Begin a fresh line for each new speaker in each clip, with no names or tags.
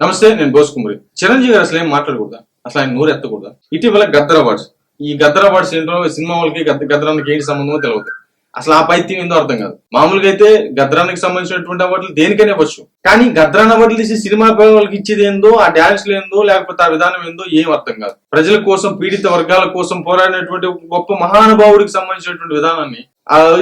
నమస్తే, నేను బోస్ కుమరి. చిరంజీవి గారు అసలు ఏం మాట్లాడకూడదా? అసలు ఆయన నోరు ఎత్తకూడదా? ఇటీవల గద్దర్ అవార్డ్స్, ఈ గద్దర్ అవార్డ్స్ ఏంటో సినిమా వాళ్ళకి గద్దరానికి ఏంటి సంబంధమో తెలియదు. అసలు ఆ పైత్యం ఏందో అర్థం కాదు. మామూలుగా అయితే గద్దరానికి సంబంధించినటువంటి అవార్డులు దేనికైనా ఇవ్వచ్చు, కానీ గద్దరాన్ అవార్డులు తీసి సినిమా వాళ్ళకి ఇచ్చేది ఏందో, ఆ డాన్స్ ఏందో, లేకపోతే ఆ విధానం ఏందో ఏం అర్థం కాదు. ప్రజల కోసం, పీడిత వర్గాల కోసం పోరాడినటువంటి గొప్ప మహానుభావుడికి సంబంధించినటువంటి విధానాన్ని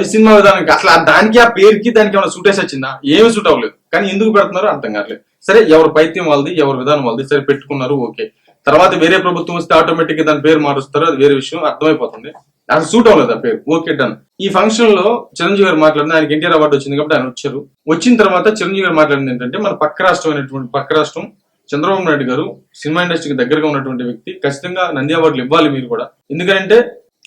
ఈ సినిమా విధానానికి అసలు దానికి, ఆ పేరుకి దానికి ఏమైనా సూటేసి వచ్చిందా? ఏమీ సూట్ అవ్వలేదు. కానీ ఎందుకు పెడుతున్నారో అర్థం కావట్లేదు. సరే, ఎవరి పైత్యం వాళ్ళది, ఎవరి విధానం వాళ్ళది, సరే పెట్టుకున్నారు, ఓకే. తర్వాత వేరే ప్రభుత్వం వస్తే ఆటోమేటిక్ గా దాని పేరు మారుస్తారు, అది వేరే విషయం, అర్థమైపోతుంది. అసలు సూట్ అవ్వలేదు ఆ పేరు, ఓకే డన్. ఈ ఫంక్షన్ లో చిరంజీవి గారు మాట్లాడిన, ఆయనకి ఎన్టీఆర్ అవార్డు వచ్చింది కాబట్టి ఆయన వచ్చారు. వచ్చిన తర్వాత చిరంజీవి గారు మాట్లాడింది ఏంటంటే, మన పక్క రాష్ట్రం చంద్రబాబు నాయుడు గారు సినిమా ఇండస్ట్రీకి దగ్గరగా ఉన్నటువంటి వ్యక్తి, ఖచ్చితంగా నంది అవార్డులు ఇవ్వాలి మీరు కూడా, ఎందుకంటే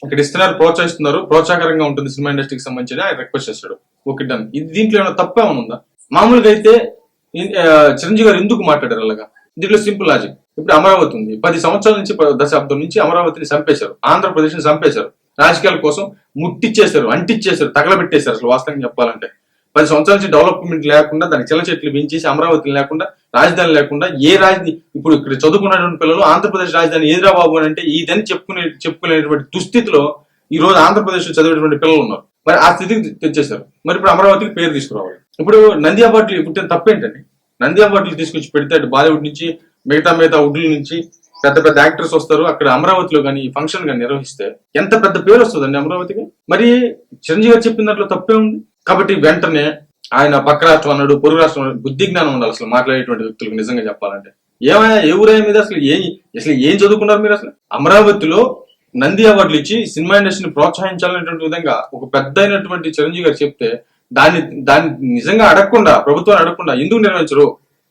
ఇక్కడ ఇస్తున్నారు, ప్రోత్సహిస్తున్నారు, ప్రోత్సాహకరంగా ఉంటుంది సినిమా ఇండస్ట్రీకి సంబంధించి ఆయన రిక్వెస్ట్ చేస్తాడు, ఓకే డన్. ఇది దీంట్లో ఏమైనా తప్పే ఉందా? మామూలుగా అయితే చిరంజీవి గారు ఎందుకు మాట్లాడారు అలాగా? దీంట్లో సింపుల్ లాజిక్. ఇప్పుడు అమరావతి ఉంది, 10 సంవత్సరాల నుంచి, దశాబ్దం నుంచి అమరావతిని చంపేశారు, ఆంధ్రప్రదేశ్ ని చంపేశారు, రాజకీయాల కోసం ముట్టిచ్చేశారు, అంటిచ్చేశారు, తగలబెట్టేశారు. అసలు వాస్తవంగా చెప్పాలంటే 10 సంవత్సరాల నుంచి డెవలప్మెంట్ లేకుండా, దానికి చిల్ల చెట్లు పెంచేసి, అమరావతి లేకుండా, రాజధాని లేకుండా, ఏ రాజధాని ఇప్పుడు ఇక్కడ చదువుకున్నటువంటి పిల్లలు ఆంధ్రప్రదేశ్ రాజధాని ఏదిరా బాబు అని అంటే ఇదని చెప్పుకునేటువంటి దుస్థితిలో ఈ రోజు ఆంధ్రప్రదేశ్ లో చదివేటువంటి పిల్లలు ఉన్నారు. మరి ఆ స్థితికి తెచ్చేశారు. మరి ఇప్పుడు అమరావతికి పేరు తీసుకురావాలి. ఇప్పుడు నంది అవార్డులు పుట్టిన తప్పేంటండి? నంది అవార్డులు తీసుకొచ్చి పెడితే అటు బాలీవుడ్ నుంచి, మిగతా వుడ్ల నుంచి పెద్ద పెద్ద యాక్టర్స్ వస్తారు. అక్కడ అమరావతిలో కానీ ఈ ఫంక్షన్ కానీ నిర్వహిస్తే ఎంత పెద్ద పేరు వస్తుందండి అమరావతికి. మరి చిరంజీవి గారు చెప్పిన దాంట్లో తప్పే ఉంది. కాబట్టి వెంటనే ఆయన పక్క రాష్ట్రం అన్నాడు, పొరుగు రాష్ట్రం అన్నాడు, బుద్ధి జ్ఞానం ఉండాలి అసలు మాట్లాడేటువంటి వ్యక్తులకు. నిజంగా చెప్పాలంటే ఏమైనా ఏ ఊరయ్య మీద అసలు ఏం చదువుకున్నారు మీరు? అసలు అమరావతిలో నంది అవార్డులు ఇచ్చి సినిమా ఇండస్ట్రీని ప్రోత్సహించాలనేటువంటి విధంగా ఒక పెద్ద అయినటువంటి చిరంజీవి గారు చెప్తే దాన్ని నిజంగా అడగకుండా, ప్రభుత్వాన్ని అడగకుండా ఎందుకు నిర్వహించరు?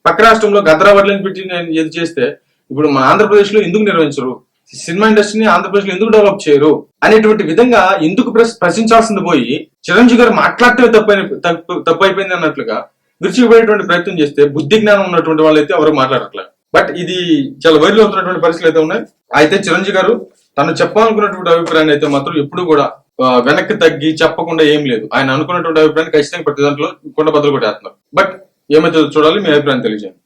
పక్క రాష్ట్రంలో గద్దర్ అవార్డులను పెట్టి ఏది చేస్తే ఇప్పుడు మన ఆంధ్రప్రదేశ్ లో ఎందుకు నిర్వహించరు? సినిమా ఇండస్ట్రీని ఆంధ్రప్రదేశ్ లో ఎందుకు డెవలప్ చేయరు అనేటువంటి విధంగా ఎందుకు ప్రశ్నించాల్సింది పోయి చిరంజీవి గారు మాట్లాడటమే తప్పు అయిపోయింది అన్నట్లుగా విరుచుకుపోయేటువంటి ప్రయత్నం చేస్తే, బుద్ధి జ్ఞానం ఉన్నటువంటి వాళ్ళు అయితే ఎవరు మాట్లాడట్లేదు. బట్ ఇది చాలా వైరల్ అవుతున్నటువంటి పరిస్థితులు అయితే ఉన్నాయి. అయితే చిరంజీవి గారు తను చెప్పాలనుకున్నటువంటి అభిప్రాయాన్ని అయితే మాత్రం ఎప్పుడు కూడా వెనక్కి తగ్గి చెప్పకుండా ఏం లేదు. ఆయన అనుకున్నటువంటి అభిప్రాయాన్ని ఖచ్చితంగా ప్రతి దాంట్లో కొండ బదులు కొట్టేస్తున్నారు. బట్ ఏమైతే చూడాలి, మీ అభిప్రాయం తెలియజేయండి.